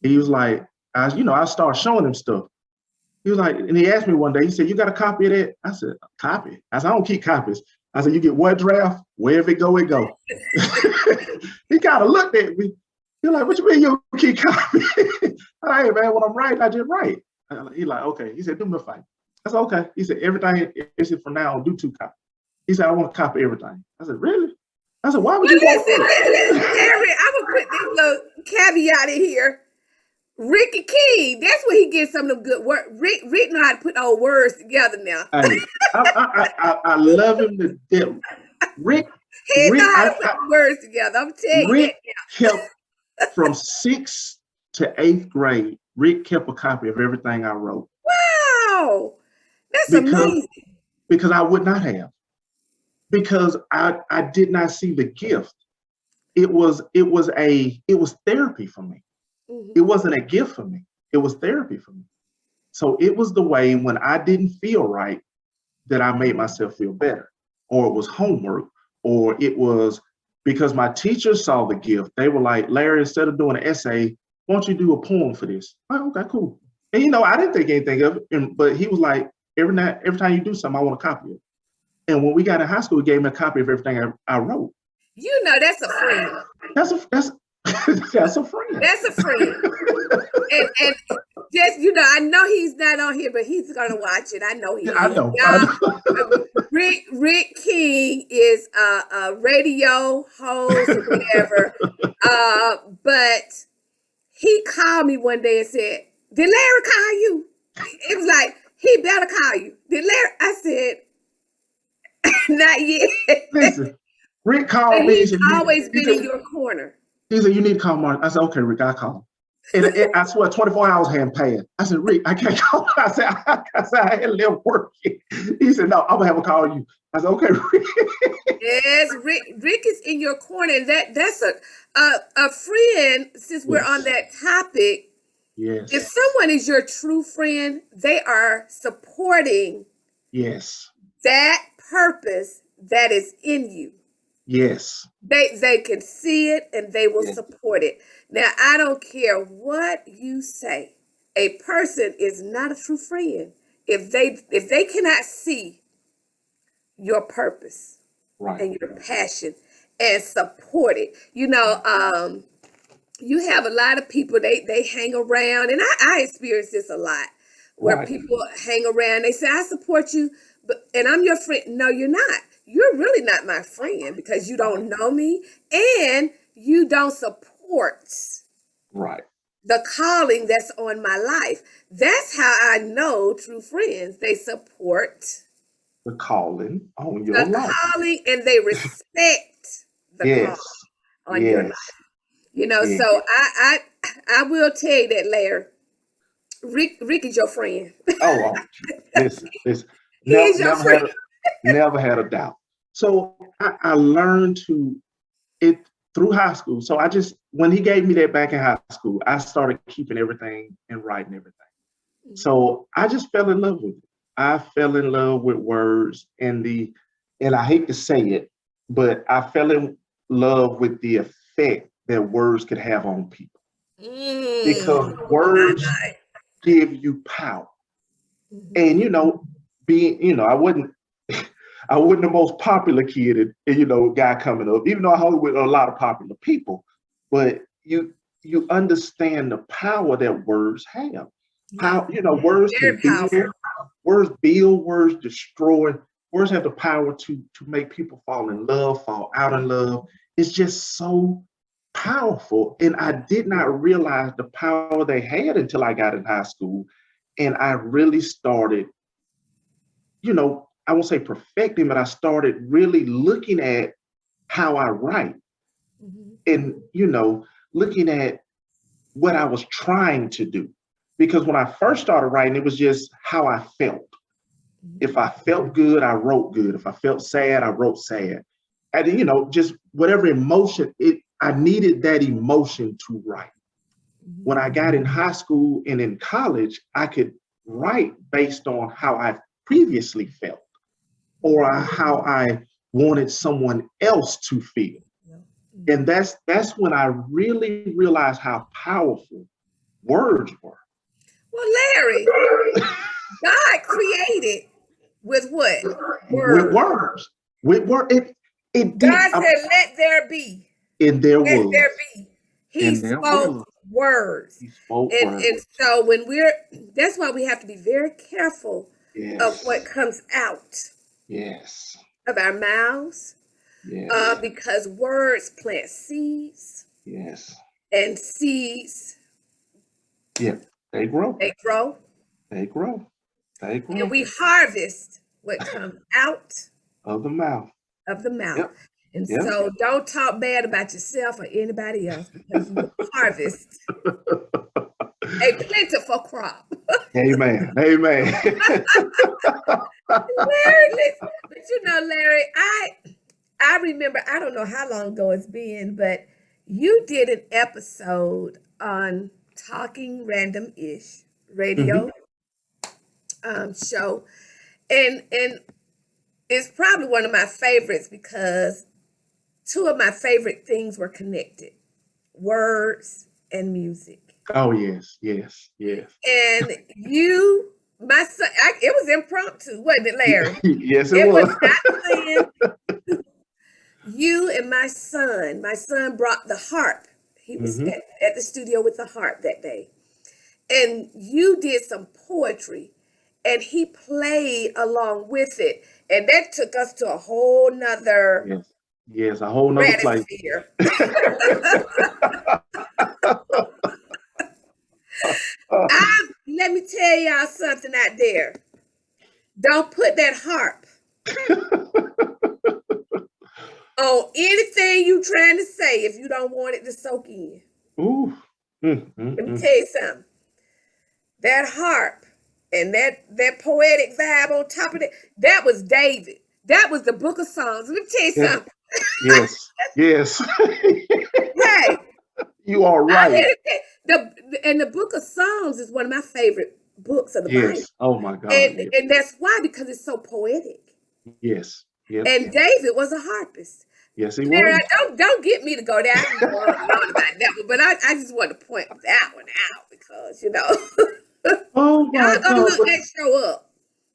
Speaker 2: he was like, I started showing him stuff. He was like, and he asked me one day, he said, you got a copy of that? I said, a copy? I said, I don't keep copies. I said, you get one draft, wherever it go, it go. He kind of looked at me. He's like, what you mean you don't keep copies? I said, hey man, when I'm writing, I just write. He's like, okay. He said, do me a favor. I said, okay. He said, everything is from now on, do 2 copies. He said, I want to copy everything. I said, really? I said, why would you want that?
Speaker 1: Harry, I'm going to put this little caveat in here. Ricky King, that's where he gets some of them good work. Rick know how to put all words together now.
Speaker 2: Hey, I love him to death. Rick
Speaker 1: know how to put words together. I'm telling you.
Speaker 2: Rick kept from 6th to 8th grade. Rick kept a copy of everything I wrote.
Speaker 1: Wow, that's amazing.
Speaker 2: Because I would not have. Because I did not see the gift. It was therapy for me. Mm-hmm. It wasn't a gift for me. It was therapy for me. So it was the way when I didn't feel right that I made myself feel better, or it was homework, or it was because my teachers saw the gift. They were like, Larry, instead of doing an essay, why don't you do a poem for this? Oh, okay, cool. And I didn't think anything of it, but he was like, every time you do something, I want a copy of it. And when we got in high school, he gave me a copy of everything I wrote.
Speaker 1: That's a friend.
Speaker 2: That's a friend.
Speaker 1: That's a friend. and just, I know he's not on here, but he's gonna watch it. I know he is.
Speaker 2: I know.
Speaker 1: Rick King is a radio host or whatever. But he called me one day and said, did Larry call you? It was like, he better call you. Did Larry? I said, not yet.
Speaker 2: Listen, Rick called me.
Speaker 1: He's always been in your corner.
Speaker 2: He said, you need to call Martin. I said, okay, Rick, I call him. And I swear, 24 hours hadn't passed. I said, Rick, I can't call him. I said, I had left working. He said, no, I'm going to have him call you. I said, okay, Rick.
Speaker 1: Yes, Rick is in your corner. And that's a friend, since we're on that topic.
Speaker 2: Yes.
Speaker 1: If someone is your true friend, they are supporting that purpose that is in you.
Speaker 2: Yes.
Speaker 1: They can see it and they will support it. Now, I don't care what you say. A person is not a true friend if they cannot see your purpose and your passion and support it. You have a lot of people, they hang around, and I experience this a lot, where people hang around, they say, I support you, and I'm your friend. No, you're not. you're really not my friend because you don't know me and you don't support
Speaker 2: Right.
Speaker 1: the calling that's on my life. That's how I know true friends. They support
Speaker 2: The calling on your
Speaker 1: the
Speaker 2: life.
Speaker 1: calling and they respect the call
Speaker 2: Yes.
Speaker 1: on your
Speaker 2: Yes.
Speaker 1: life. You know,
Speaker 2: Yeah.
Speaker 1: so I will tell you that, Larry. Rick is your friend.
Speaker 2: Oh, listen.
Speaker 1: He is your friend.
Speaker 2: Never had a doubt. So I learned to it through high school. So when he gave me that back in high school, I started keeping everything and writing everything. So I just fell in love with it. I fell in love with words and I hate to say it, but I fell in love with the effect that words could have on people. Because words give you power. And I wasn't the most popular kid and guy coming up, even though I hung with a lot of popular people, but you understand the power that words have. How words can build, words destroy, words have the power to make people fall in love, fall out in love. It's just so powerful. And I did not realize the power they had until I got in high school. And I really started, I won't say perfecting, but I started really looking at how I write and, looking at what I was trying to do. Because when I first started writing, it was just how I felt. If I felt good, I wrote good. If I felt sad, I wrote sad. And, just whatever emotion, I needed that emotion to write. When I got in high school and in college, I could write based on how I previously felt or how I wanted someone else to feel. And that's when I really realized how powerful words were.
Speaker 1: Well, Larry, God created with what?
Speaker 2: With words. With words. It did.
Speaker 1: God said, let there be.
Speaker 2: And there
Speaker 1: Let
Speaker 2: was.
Speaker 1: there be. He spoke words.
Speaker 2: He spoke words.
Speaker 1: And so that's why we have to be very careful of what comes out of our mouths. Because words plant seeds.
Speaker 2: Yes.
Speaker 1: And seeds.
Speaker 2: Yeah, they grow.
Speaker 1: They grow.
Speaker 2: They grow. They grow.
Speaker 1: And we harvest what comes out
Speaker 2: of the mouth.
Speaker 1: Yep. And so don't talk bad about yourself or anybody else because you harvest a plentiful crop.
Speaker 2: Amen.
Speaker 1: Larry, but Larry, I remember, I don't know how long ago it's been, but you did an episode on Talking Random-ish radio show. And it's probably one of my favorites because two of my favorite things were connected: words and music.
Speaker 2: Oh, yes.
Speaker 1: And my son, it was impromptu, wasn't it, Larry?
Speaker 2: Yes, it was.
Speaker 1: Not planned. You and my son brought the harp. He was at the studio with the harp that day. And you did some poetry and he played along with it. And that took us to a whole nother
Speaker 2: a whole nother place.
Speaker 1: Let me tell y'all something out there. Don't put that harp on anything you trying to say if you don't want it to soak in.
Speaker 2: Ooh.
Speaker 1: Let me tell you something. That harp and that poetic vibe on top of it, that was David. That was the Book of Psalms. Let me tell you something.
Speaker 2: Yes.
Speaker 1: Hey.
Speaker 2: You are right.
Speaker 1: And the Book of Psalms is one of my favorite books of the Bible.
Speaker 2: Oh my God.
Speaker 1: And that's why, because it's so poetic.
Speaker 2: Yes.
Speaker 1: And David was a harpist.
Speaker 2: Yes, he was.
Speaker 1: Don't get me to go down and go on about that one, but I just want to point that one out because
Speaker 2: oh my
Speaker 1: y'all gonna look that show up.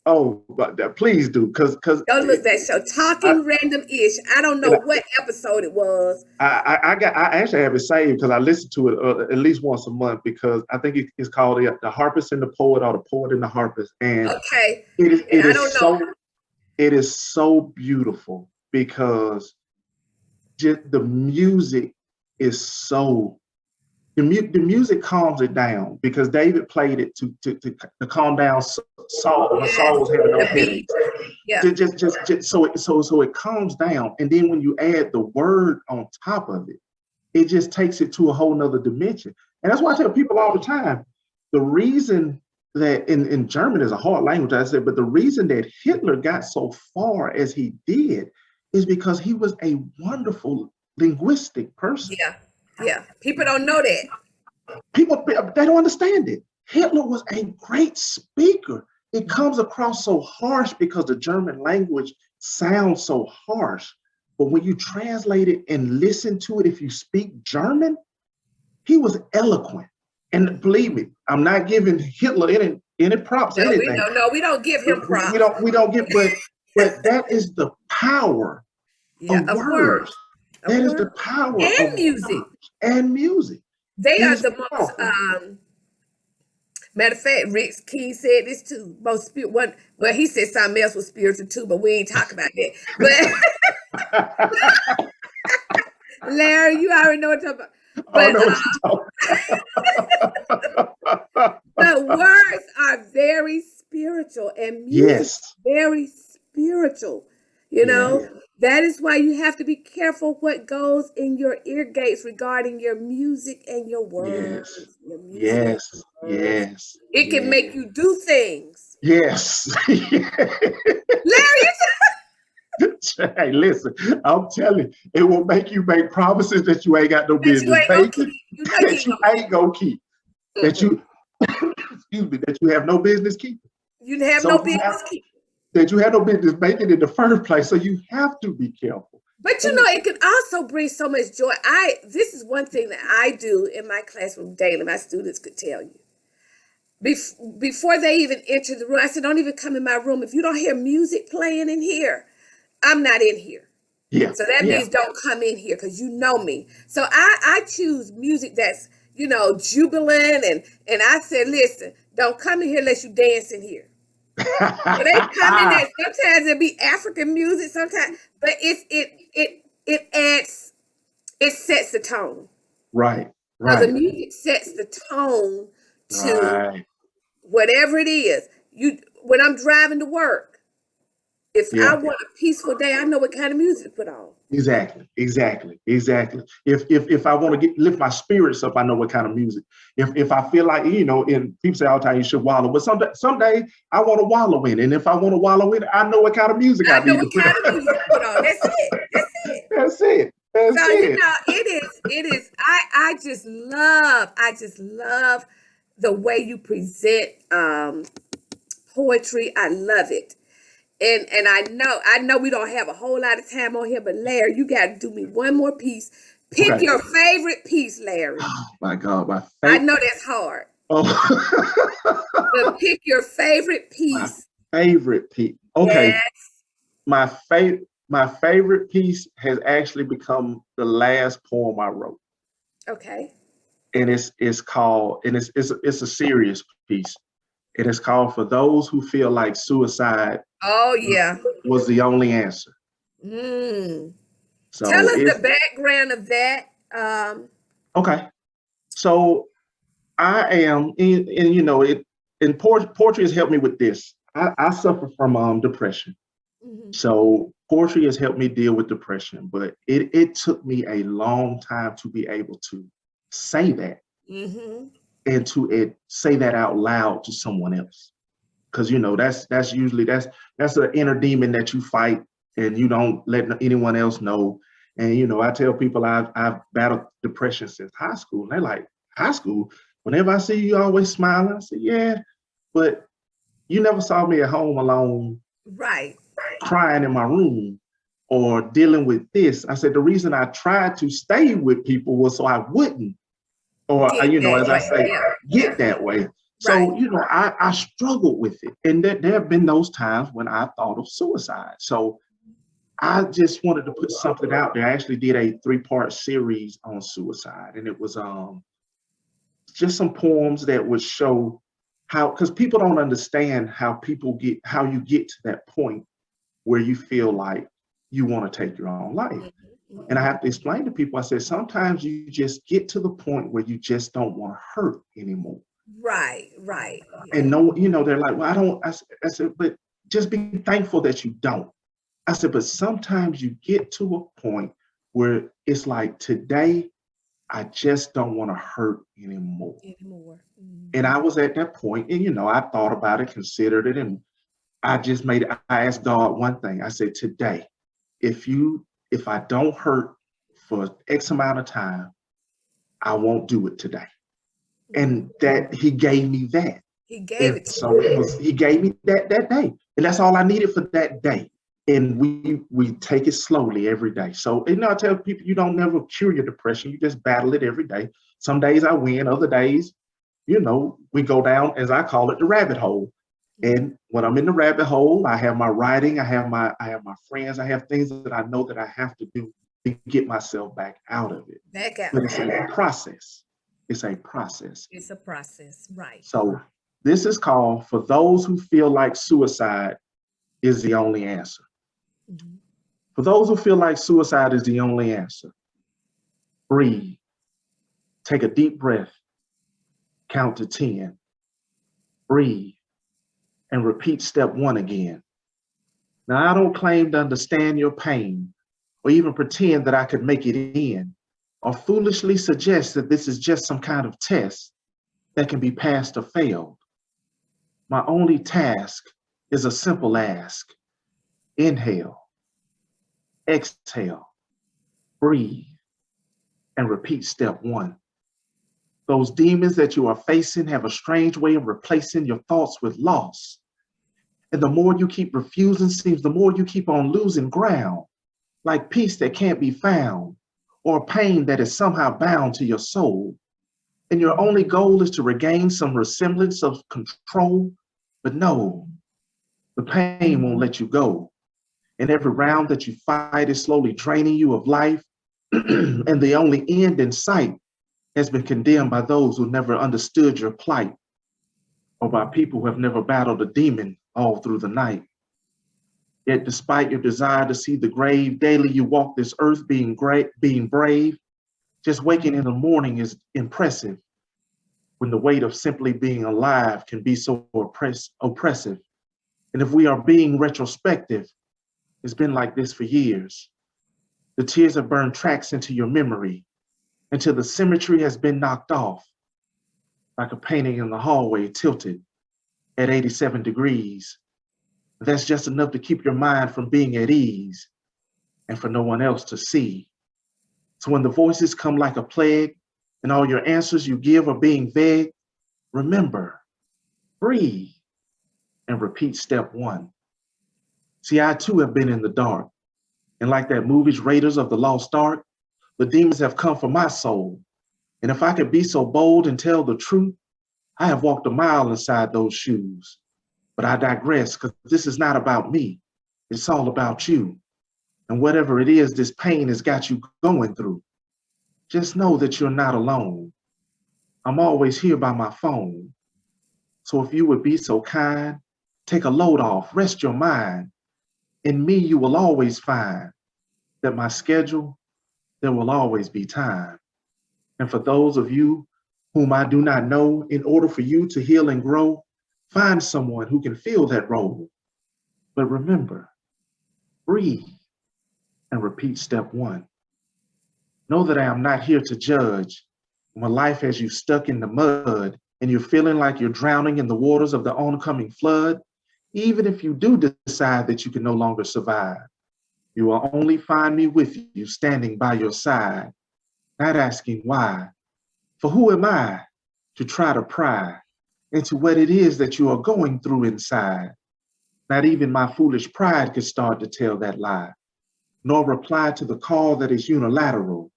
Speaker 2: Oh, but please do, because
Speaker 1: go look that show. Talking Random-ish. I don't know what episode it was.
Speaker 2: I actually have it saved because I listen to it at least once a month because I think it's called the Harpist and the Poet or the Poet and the Harpist. And
Speaker 1: okay,
Speaker 2: it is so. it is so beautiful because just the music is so the music calms it down because David played it to calm down Saul when Saul was having those
Speaker 1: The beat.
Speaker 2: headaches.
Speaker 1: Yeah.
Speaker 2: Just so it calms down, and then when you add the word on top of it, it just takes it to a whole nother dimension. And that's why I tell people all the time, the reason that in German is a hard language, I said, but the reason that Hitler got so far as he did is because he was a wonderful linguistic person.
Speaker 1: Yeah. Yeah. People don't know that.
Speaker 2: People, they don't understand it. Hitler was a great speaker. It comes across so harsh because the German language sounds so harsh. But when you translate it and listen to it, if you speak German, he was eloquent. And believe me, I'm not giving Hitler any props or
Speaker 1: No,
Speaker 2: anything.
Speaker 1: we don't give him props.
Speaker 2: We don't give, but that is the power of words. That is the power
Speaker 1: and
Speaker 2: of
Speaker 1: music.
Speaker 2: words and music.
Speaker 1: They are
Speaker 2: It's
Speaker 1: the most matter of fact, Rick King said this too. Most well, he said something else was spiritual too, but we ain't talking about that. But Larry, you already know what I'm talking about. But the words are very spiritual, and music is very spiritual. You know, that is why you have to be careful what goes in your ear gates regarding your music and your words.
Speaker 2: Yes.
Speaker 1: It can make you do things.
Speaker 2: Yes.
Speaker 1: Larry,
Speaker 2: hey, listen, I'm telling you, it will make you make promises that you ain't got no business making, that you ain't gonna keep, that you, excuse me, that you have no business keeping.
Speaker 1: You have no business keeping.
Speaker 2: That you have no business making in the first place, so you have to be careful.
Speaker 1: But you know, it can also bring so much joy. This is one thing that I do in my classroom daily. My students could tell you. Before they even enter the room, I said, don't even come in my room. If you don't hear music playing in here, I'm not in here.
Speaker 2: Yeah.
Speaker 1: So that means don't come in here because you know me. So I choose music that's, you know, jubilant. And I said, listen, don't come in here unless you dance in here. So they come in there. Sometimes it'll be African music, sometimes, but it adds, it sets the tone.
Speaker 2: Right.
Speaker 1: So the music sets the tone to whatever it is. When I'm driving to work, if I want a peaceful day, I know what kind of music to put on.
Speaker 2: Exactly. If I want to lift my spirits up, I know what kind of music. If I feel like, you know, and people say all the time you should wallow, but someday I want to wallow in, and if I want to wallow in, I know what kind of music I need to put on.
Speaker 1: Put on. That's it. So you know, it is. I just love the way you present poetry. I love it. And I know we don't have a whole lot of time on here, but Larry, you got to do me one more piece. Pick your favorite piece, Larry.
Speaker 2: Oh my God,
Speaker 1: I know that's hard.
Speaker 2: Oh.
Speaker 1: But pick your favorite piece.
Speaker 2: My favorite piece. Okay.
Speaker 1: Yes.
Speaker 2: My favorite piece has actually become the last poem I wrote.
Speaker 1: Okay.
Speaker 2: And it's called, and it's a serious piece. It is called For Those Who Feel Like Suicide.
Speaker 1: Oh, yeah.
Speaker 2: Was the only answer.
Speaker 1: So tell us the background of that.
Speaker 2: Okay. So I am, and you know, and poetry has helped me with this. I suffer from depression. So poetry has helped me deal with depression, but it took me a long time to be able to say that. And to say that out loud to someone else, because you know that's usually that's an inner demon that you fight and you don't let anyone else know. And you know, I tell people I've battled depression since high school, and they're like, high school? Whenever I see you always smiling, I say, yeah, but you never saw me at home alone,
Speaker 1: right,
Speaker 2: crying in my room or dealing with this. I said the reason I tried to stay with people was so I wouldn't. Or, you know, as I say, get that way. So, you know, I struggled with it. And there have been those times when I thought of suicide. So I just wanted to put something out there. I actually did a 3-part series on suicide. And it was just some poems that would show how, because people don't understand how you get to that point where you feel like you want to take your own life. And I have to explain to people, I said, sometimes you just get to the point where you just don't want to hurt anymore.
Speaker 1: Right, right. Yeah.
Speaker 2: And no, they're like, well, I don't, I said, but just be thankful that you don't. I said, but sometimes you get to a point where it's like, today, I just don't want to hurt anymore.
Speaker 1: Anymore.
Speaker 2: And I was at that point, and I thought about it, considered it, and I asked God one thing. I said, today, if I don't hurt for X amount of time, I won't do it today. And that he gave me that.
Speaker 1: He gave
Speaker 2: And
Speaker 1: it to
Speaker 2: so
Speaker 1: you.
Speaker 2: he gave me that day. And that's all I needed for that day. And we take it slowly every day. So, I tell people, you don't never cure your depression. You just battle it every day. Some days I win, other days, we go down, as I call it, the rabbit hole. And when I'm in the rabbit hole, I have my writing, I have my friends, I have things that I know that I have to do to get myself back out of it.
Speaker 1: Back out.
Speaker 2: But it's a process. It's a process.
Speaker 1: It's a process, right?
Speaker 2: So this is called, for those who feel like suicide is the only answer.
Speaker 1: Mm-hmm.
Speaker 2: For those who feel like suicide is the only answer, breathe, take a deep breath, count to 10, breathe, and repeat step 1 again. Now, I don't claim to understand your pain or even pretend that I could make it in, or foolishly suggest that this is just some kind of test that can be passed or failed. My only task is a simple ask. Inhale, exhale, breathe, and repeat step 1. Those demons that you are facing have a strange way of replacing your thoughts with loss. And the more you keep refusing, seems the more you keep on losing ground, like peace that can't be found, or pain that is somehow bound to your soul. And your only goal is to regain some resemblance of control. But no, the pain won't let you go. And every round that you fight is slowly draining you of life. And the only end in sight has been condemned by those who never understood your plight, or by people who have never battled a demon all through the night. Yet despite your desire to see the grave, daily you walk this earth being brave. Just waking in the morning is impressive, when the weight of simply being alive can be so oppressive. And if we are being retrospective, it's been like this for years. The tears have burned tracks into your memory, until the symmetry has been knocked off, like a painting in the hallway tilted at 87 degrees. That's just enough to keep your mind from being at ease, and for no one else to see. So when the voices come like a plague, and all your answers you give are being vague, remember, breathe, and repeat step 1. See, I too have been in the dark, and like that movie's Raiders of the Lost Ark, the demons have come for my soul. And if I could be so bold and tell the truth, I have walked a mile inside those shoes. But I digress, because this is not about me. It's all about you. And whatever it is this pain has got you going through, just know that you're not alone. I'm always here by my phone. So if you would be so kind, take a load off, rest your mind. In me, you will always find that my schedule, there will always be time. And for those of you whom I do not know, in order for you to heal and grow, find someone who can fill that role. But remember, breathe and repeat step 1. Know that I am not here to judge. When life has you stuck in the mud and you're feeling like you're drowning in the waters of the oncoming flood, even if you do decide that you can no longer survive, you will only find me with you, standing by your side, not asking why. For who am I to try to pry into what it is that you are going through inside? Not even my foolish pride could start to tell that lie, nor reply to the call that is unilateral,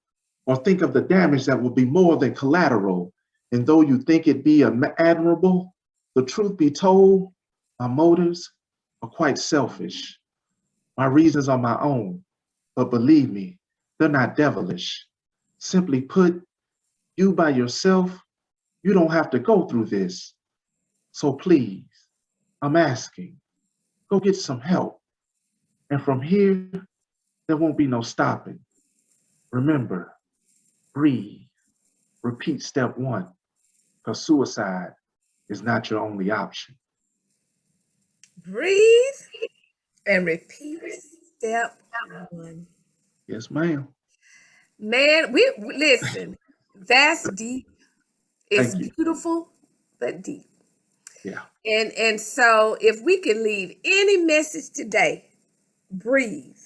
Speaker 2: or think of the damage that will be more than collateral. And though you think it be admirable, the truth be told, my motives are quite selfish. My reasons are my own, but believe me, they're not devilish. Simply put, you by yourself, you don't have to go through this. So please, I'm asking, go get some help. And from here, there won't be no stopping. Remember, breathe, repeat step one, because suicide is not your only option.
Speaker 1: Breathe and repeat step one.
Speaker 2: Yes, ma'am.
Speaker 1: Man, we listen. That's deep. It's
Speaker 2: Thank you.
Speaker 1: beautiful, but deep.
Speaker 2: Yeah.
Speaker 1: And so if we can leave any message today, breathe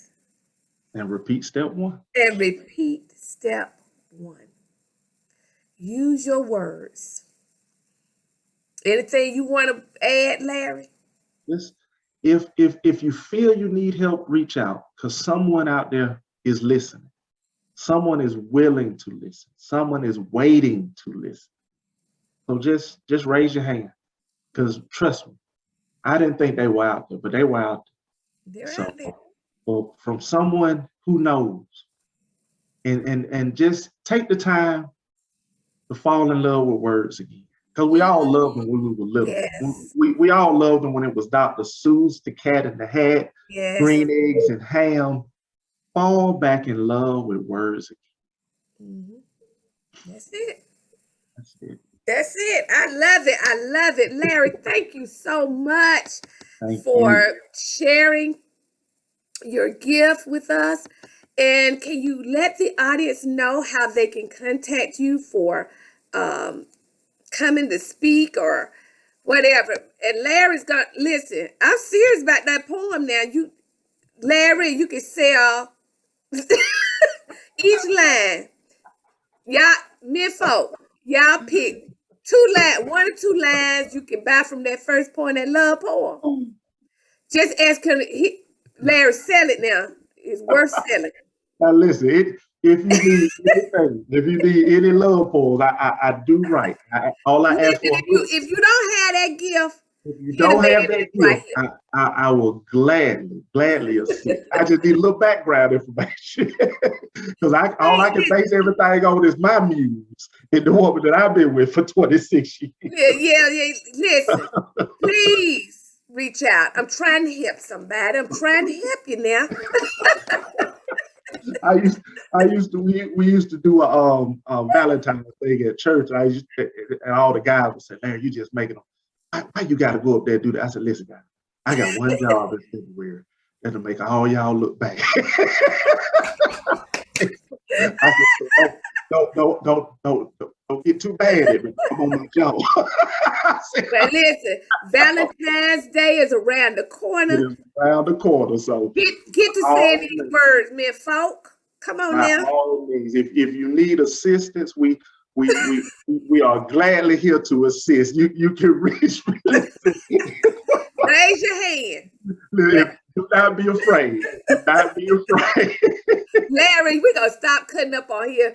Speaker 2: And repeat step one.
Speaker 1: and repeat step one. Use your words. Anything you want to add, Larry?
Speaker 2: Yes. If you feel you need help, reach out because someone out there is listening. Someone is willing to listen. Someone is waiting to listen. So just raise your hand because trust me, I didn't think they were out there, but they were out there.
Speaker 1: They're
Speaker 2: So
Speaker 1: out there.
Speaker 2: well, from someone who knows, and just take the time to fall in love with words again. Because we all loved them when we were little.
Speaker 1: Yes.
Speaker 2: We all loved them when it was Dr. Seuss, The Cat in the Hat,
Speaker 1: Yes.
Speaker 2: Green Eggs and Ham. Fall back in love with words again.
Speaker 1: That's it.
Speaker 2: That's it.
Speaker 1: That's it. I love it. I love it. Larry, thank you so much
Speaker 2: Thank
Speaker 1: for
Speaker 2: you.
Speaker 1: sharing your gift with us. And can you let the audience know how they can contact you for coming to speak or whatever? And Larry's gonna listen. I'm serious about that poem now. Larry, you can sell each line. Y'all, men folk, y'all pick one or two lines you can buy from that first poem, that love poem. Just ask him, Larry, sell it now. It's worth selling.
Speaker 2: Now listen, if you need anything, if you need any love poems, I do write. All I
Speaker 1: Listen,
Speaker 2: ask for,
Speaker 1: if you don't have that gift,
Speaker 2: if you
Speaker 1: hit a
Speaker 2: don't
Speaker 1: man
Speaker 2: have that
Speaker 1: right
Speaker 2: gift, I will gladly assist. I just need a little background information because all I can
Speaker 1: here.
Speaker 2: base everything on is my muse and the woman that I've been with for 26 years.
Speaker 1: Yeah. Listen, please reach out. I'm trying to help somebody. I'm trying to help you now.
Speaker 2: We used to do a Valentine's thing at church. And all the guys would say, "Man, you just making them. Why you got to go up there and do that?" I said, "Listen, guys, I got one job in February, and to make all y'all look bad." I said, don't get too bad at me. I'm on my job.
Speaker 1: Well, listen, Valentine's Day is around the corner.
Speaker 2: It is around the corner, so
Speaker 1: Get to say these words, men folk. Come on
Speaker 2: by
Speaker 1: now.
Speaker 2: all means, if you need assistance, we are gladly here to assist. You can reach me.
Speaker 1: Raise your hand.
Speaker 2: Do not be afraid. Do not be afraid.
Speaker 1: Larry, we're going to stop cutting up on here.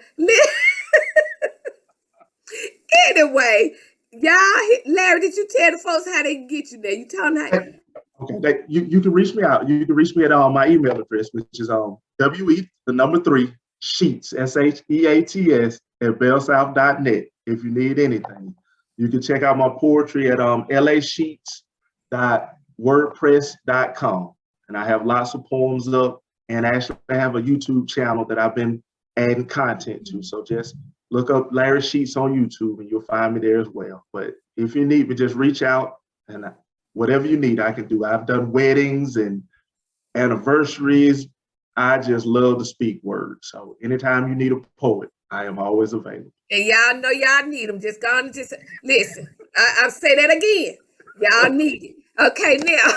Speaker 1: Anyway, y'all, Larry, did you tell the folks how they can get you there? You told them how.
Speaker 2: Okay, you can reach me out. You can reach me at my email address, which is WE3 Sheats SHEATS at bellsouth.net. If you need anything, you can check out my poetry at lasheets.wordpress.com, and I have lots of poems up. And actually, I have a YouTube channel that I've been adding content to. So just look up Larry Sheats on YouTube, and you'll find me there as well. But if you need me, just reach out, and whatever you need, I can do. I've done weddings and anniversaries. I just love to speak words. So anytime you need a poet, I am always available.
Speaker 1: And y'all know y'all need them. Just go on and just listen. I'll say that again. Y'all need it. Okay, now,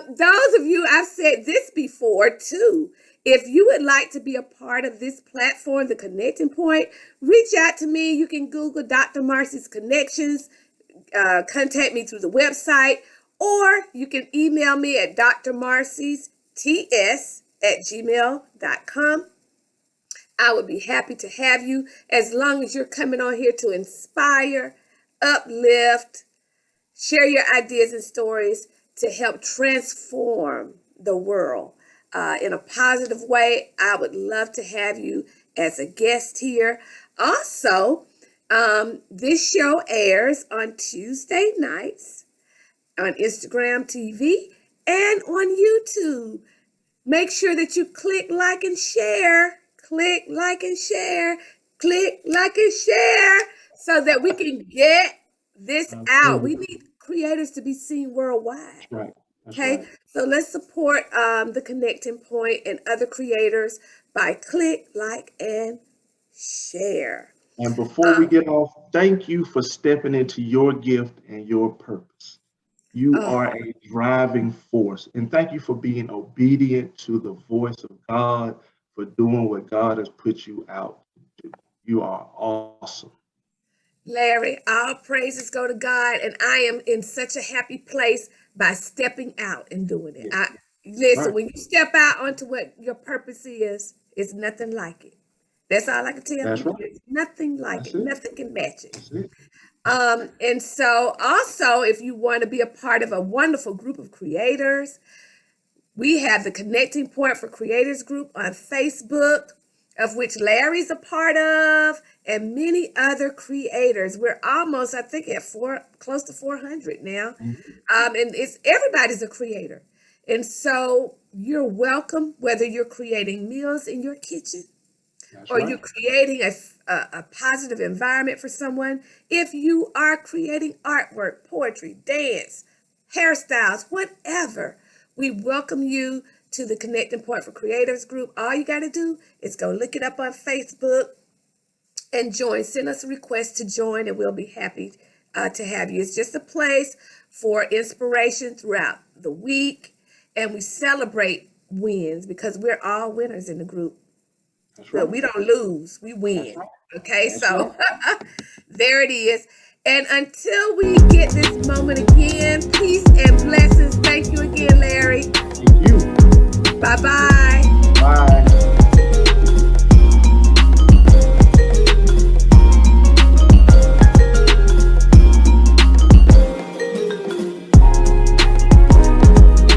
Speaker 1: those of you, I've said this before too. If you would like to be a part of this platform, The Connecting Point, reach out to me. You can Google Dr. Marcy's Connections. Contact me through the website, or you can email me at drmarcyts@gmail.com. I would be happy to have you as long as you're coming on here to inspire, uplift, share your ideas and stories to help transform the world in a positive way. I would love to have you as a guest here. Also, this show airs on Tuesday nights on Instagram TV and on YouTube. Make sure that you click like and share, click like and share, click like and share so that we can get this out. We need creators to be seen worldwide.
Speaker 2: That's right. That's
Speaker 1: Okay,
Speaker 2: right.
Speaker 1: so let's support the Connecting Point and other creators by click, like, and share.
Speaker 2: And before we get off, thank you for stepping into your gift and your purpose. You are a driving force. And thank you for being obedient to the voice of God, for doing what God has put you out to do. You are awesome.
Speaker 1: Larry, all praises go to God, and I am in such a happy place by stepping out and doing it.
Speaker 2: Yeah.
Speaker 1: Listen,
Speaker 2: Right.
Speaker 1: when you step out onto what your purpose is, it's nothing like it. That's all I can tell
Speaker 2: That's
Speaker 1: people.
Speaker 2: right.
Speaker 1: It's nothing like
Speaker 2: That's
Speaker 1: it.
Speaker 2: it.
Speaker 1: Nothing can match it.
Speaker 2: That's it.
Speaker 1: And so also, if you want to be a part of a wonderful group of creators, we have the Connecting Point for Creators group on Facebook, of which Larry's a part of, and many other creators. We're almost, I think, at close to 400 now. And it's everybody's a creator. And so you're welcome, whether you're creating meals in your kitchen,
Speaker 2: That's
Speaker 1: or
Speaker 2: right.
Speaker 1: you're creating a positive environment for someone. If you are creating artwork, poetry, dance, hairstyles, whatever, we welcome you to the Connecting Point for Creators group. All you got to do is go look it up on Facebook and join. Send us a request to join, and we'll be happy to have you. It's just a place for inspiration throughout the week, and we celebrate wins because we're all winners in the group.
Speaker 2: That's
Speaker 1: But
Speaker 2: right.
Speaker 1: we don't lose, we win.
Speaker 2: That's right.
Speaker 1: Okay,
Speaker 2: That's
Speaker 1: so
Speaker 2: right.
Speaker 1: there it is. And until we get this moment again, peace and blessings. Thank you again, Larry.
Speaker 2: Thank you.
Speaker 1: Bye bye.